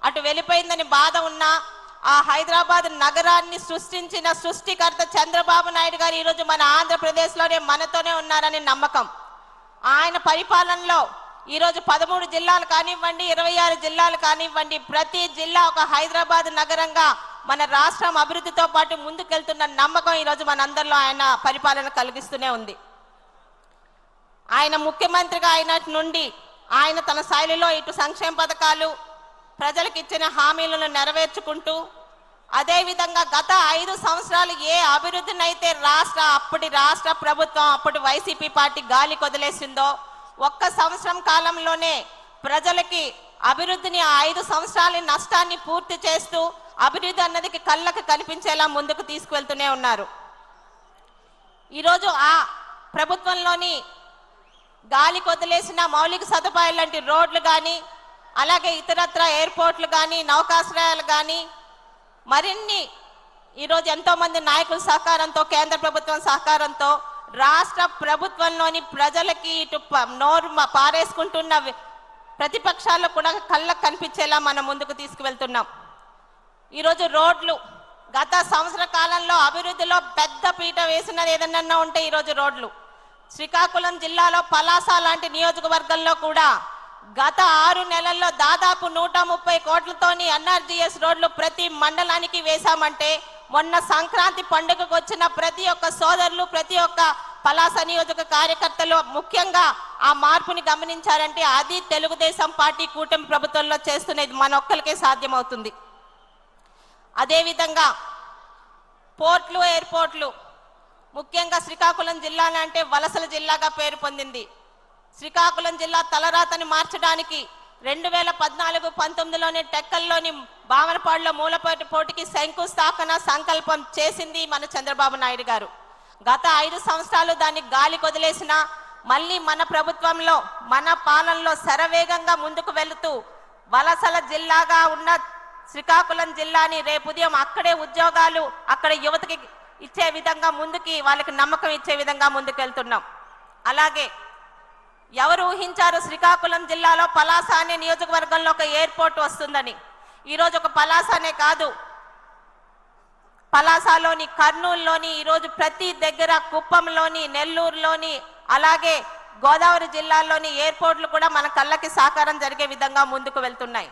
అటు వెళ్ళిపోయిందని బాధ ఉన్నా ఆ హైదరాబాద్ నగరాన్ని సృష్టించిన సృష్టికర్త చంద్రబాబు నాయుడు గారు ఈరోజు మన ఆంధ్రప్రదేశ్లోనే మనతోనే ఉన్నారని నమ్మకం. ఆయన పరిపాలనలో ఈరోజు 13 జిల్లాలు కానివ్వండి, 26 జిల్లాలు కానివ్వండి, ప్రతి జిల్లా ఒక హైదరాబాద్ నగరంగా మన రాష్ట్రం అభివృద్ధితో పాటు ముందుకెళ్తున్న నమ్మకం ఈరోజు మనందరిలో ఆయన పరిపాలన కలిగిస్తూనే ఉంది. ఆయన ముఖ్యమంత్రిగా అయినట్టు నుండి ఆయన తన శైలిలో ఇటు సంక్షేమ పథకాలు, ప్రజలకు ఇచ్చిన హామీలను నెరవేర్చుకుంటూ, అదేవిధంగా గత 5 సంవత్సరాలు ఏ అభివృద్ధినైతే అప్పటి రాష్ట్ర ప్రభుత్వం, అప్పటి వైసీపీ పార్టీ గాలి కొదిలేసిందో, ఒక్క సంవత్సరం కాలంలోనే ప్రజలకి అభివృద్ధిని 5 సంవత్సరాల నష్టాన్ని పూర్తి చేస్తూ అభివృద్ధి అన్నది కళ్ళకి కనిపించేలా ముందుకు తీసుకువెళ్తూనే ఉన్నారు. ఈరోజు ఆ ప్రభుత్వంలోని గాలి కొదిలేసిన మౌలిక సదుపాయాలు లాంటి రోడ్లు కానీ, అలాగే ఇతరత్ర ఎయిర్పోర్ట్లు కానీ, నౌకాశ్రయాలు కానీ, మరిన్ని ఈరోజు ఎంతోమంది నాయకుల సహకారంతో, కేంద్ర ప్రభుత్వం సహకారంతో రాష్ట్ర ప్రభుత్వంలోని ప్రజలకి ఇటు నోరు పారేసుకుంటున్న ప్రతిపక్షాల్లో కూడా కళ్ళకు కనిపించేలా మనం ముందుకు తీసుకువెళ్తున్నాం. ఈరోజు రోడ్లు గత సంవత్సర కాలంలో అభివృద్ధిలో పెద్ద పీట వేసినది ఏదన్నా ఉంటే ఈరోజు రోడ్లు. శ్రీకాకుళం జిల్లాలో పలాస లాంటి నియోజకవర్గంలో కూడా గత 6 నెలల్లో దాదాపు 130 కోట్లతోని ఎన్ఆర్జీఎస్ రోడ్లు ప్రతి మండలానికి వేశామంటే, మొన్న సంక్రాంతి పండుగకు వచ్చిన ప్రతి ఒక్క సోదరులు, ప్రతి ఒక్క పలాస నియోజక కార్యకర్తలు ముఖ్యంగా ఆ మార్పుని గమనించారంటే అది తెలుగుదేశం పార్టీ కూటమి ప్రభుత్వంలో చేస్తున్నది మన ఒక్కరికే సాధ్యమవుతుంది. అదేవిధంగా పోర్ట్లు, ఎయిర్పోర్ట్లు, ముఖ్యంగా శ్రీకాకుళం జిల్లా అంటే వలసల జిల్లాగా పేరు పొందింది. శ్రీకాకుళం జిల్లా తలరాతని మార్చడానికి 2014-19లోని టెక్కల్లోని బావనపాడులో మూలపాటి పోటీకి శంకుస్థాపన సంకల్పం చేసింది మన చంద్రబాబు నాయుడు గారు. గత 5 సంవత్సరాలు దాన్ని గాలి కొదిలేసిన మళ్ళీ మన ప్రభుత్వంలో, మన పాలనలో శరవేగంగా ముందుకు వెళుతూ వలసల జిల్లాగా ఉన్న శ్రీకాకుళం జిల్లాని రేపు ఉదయం అక్కడే ఉద్యోగాలు, అక్కడ యువతకి ఇచ్చే విధంగా ముందుకి, వాళ్ళకి నమ్మకం ఇచ్చే విధంగా ముందుకెళ్తున్నాం. అలాగే ఎవరు ఊహించారు శ్రీకాకుళం జిల్లాలో పలాస అనే నియోజకవర్గంలో ఒక ఎయిర్పోర్ట్ వస్తుందని? ఈరోజు ఒక పలాసనే కాదు, పలాసలోని, కర్నూలులోని, ఈరోజు ప్రతి దగ్గర కుప్పంలోని, నెల్లూరులోని, అలాగే గోదావరి జిల్లాల్లోని ఎయిర్పోర్ట్లు కూడా మన కళ్ళకి సాకారం జరిగే విధంగా ముందుకు వెళ్తున్నాయి.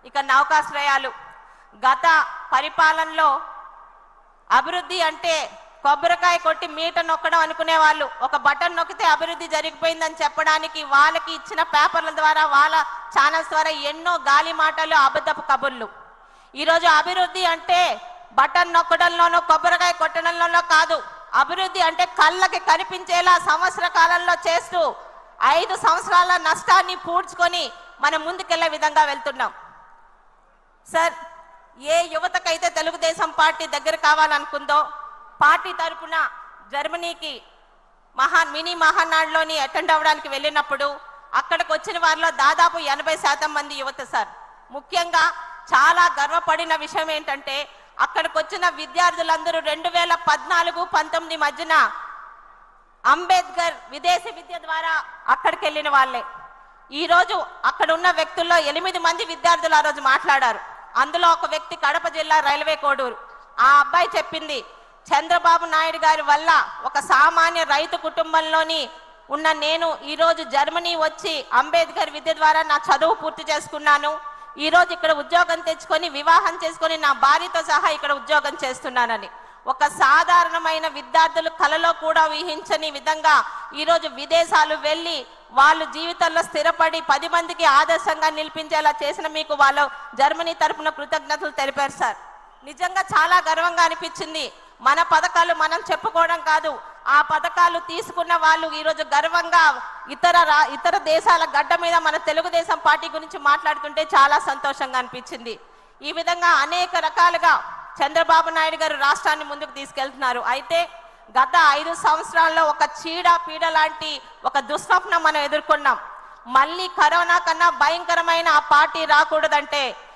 ఇక నౌకాశ్రయాలు, గత పరిపాలనలో అభివృద్ధి అంటే కొబ్బరికాయ కొట్టి మీట నొక్కడం అనుకునే వాళ్ళు, ఒక బటన్ నొక్కితే అభివృద్ధి జరిగిపోయిందని చెప్పడానికి వాళ్ళకి ఇచ్చిన పేపర్ల ద్వారా, వాళ్ళ ఛానల్స్ ద్వారా ఎన్నో గాలి మాటలు, అబద్ధపు కబుర్లు. ఈరోజు అభివృద్ధి అంటే బటన్ నొక్కడంలోనో కొబ్బరికాయ కొట్టడంలోనో కాదు. అభివృద్ధి అంటే కళ్ళకి కనిపించేలా సంవత్సర కాలంలో చేస్తూ 5 సంవత్సరాల నష్టాన్ని పూడ్చుకొని మనం ముందుకెళ్లే విధంగా వెళ్తున్నాం. సార్, ఏ యువతకైతే తెలుగుదేశం పార్టీ దగ్గర కావాలనుకుందో, పార్టీ తరపున జర్మనీకి మినీ మహానాడులోని అటెండ్ అవ్వడానికి వెళ్ళినప్పుడు అక్కడికి వచ్చిన వారిలో దాదాపు 80% మంది యువత సార్. ముఖ్యంగా చాలా గర్వపడిన విషయం ఏంటంటే అక్కడికి వచ్చిన విద్యార్థులందరూ 2014-19 మధ్యన అంబేద్కర్ విదేశీ విద్య ద్వారా అక్కడికి వెళ్ళిన వాళ్ళే. ఈరోజు అక్కడ ఉన్న వ్యక్తుల్లో 8 మంది విద్యార్థులు ఆ రోజు మాట్లాడారు. అందులో ఒక వ్యక్తి కడప జిల్లా రైల్వే కోడూరు. ఆ అబ్బాయి చెప్పింది, చంద్రబాబు నాయుడు గారి వల్ల ఒక సామాన్య రైతు కుటుంబంలోని ఉన్న నేను ఈరోజు జర్మనీ వచ్చి అంబేద్కర్ విద్య ద్వారా నా చదువు పూర్తి చేసుకున్నాను. ఈరోజు ఇక్కడ ఉద్యోగం తెచ్చుకొని, వివాహం చేసుకొని నా భార్యతో సహా ఇక్కడ ఉద్యోగం చేస్తున్నానని. ఒక సాధారణమైన విద్యార్థులు కలలో కూడా ఊహించని విధంగా ఈరోజు విదేశాలు వెళ్ళి వాళ్ళు జీవితంలో స్థిరపడి 10 మందికి ఆదర్శంగా నిలిపించేలా చేసిన మీకు వాళ్ళు జర్మనీ తరపున కృతజ్ఞతలు తెలిపారు సార్. నిజంగా చాలా గర్వంగా అనిపించింది. మన పథకాలు మనం చెప్పుకోవడం కాదు, ఆ పథకాలు తీసుకున్న వాళ్ళు ఈరోజు గర్వంగా ఇతర దేశాల గడ్డ మీద మన తెలుగుదేశం పార్టీ గురించి మాట్లాడుతుంటే చాలా సంతోషంగా అనిపించింది. ఈ విధంగా అనేక రకాలుగా చంద్రబాబు నాయుడు గారు రాష్ట్రాన్ని ముందుకు తీసుకెళ్తున్నారు. అయితే గత 5 సంవత్సరాల్లో ఒక చీడ లాంటి ఒక దుస్వప్నం మనం ఎదుర్కొన్నాం. మళ్ళీ కరోనా కన్నా భయంకరమైన ఆ పార్టీ రాకూడదంటే